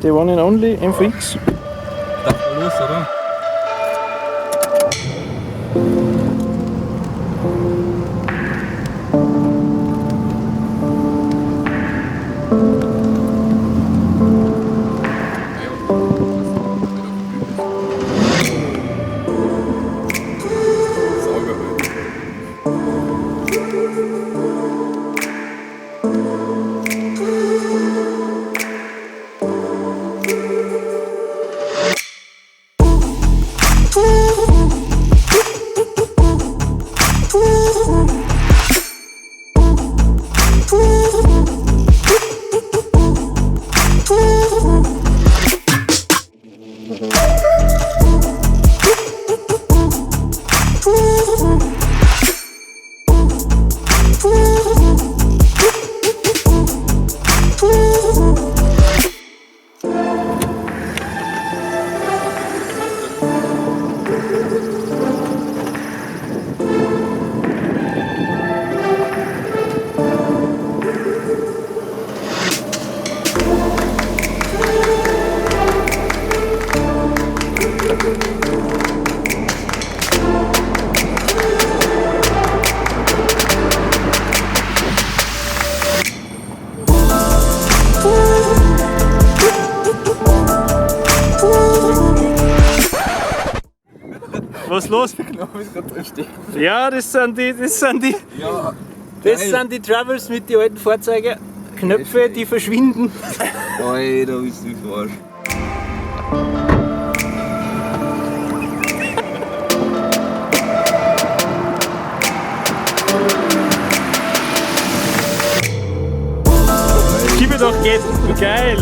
The one and only MVX. Darf mal los, oder? Was ist los? Ja, das sind die Travels mit den alten Fahrzeugen. Knöpfe, die verschwinden. Alter, bist du verarscht. Gib mir doch jetzt, geil!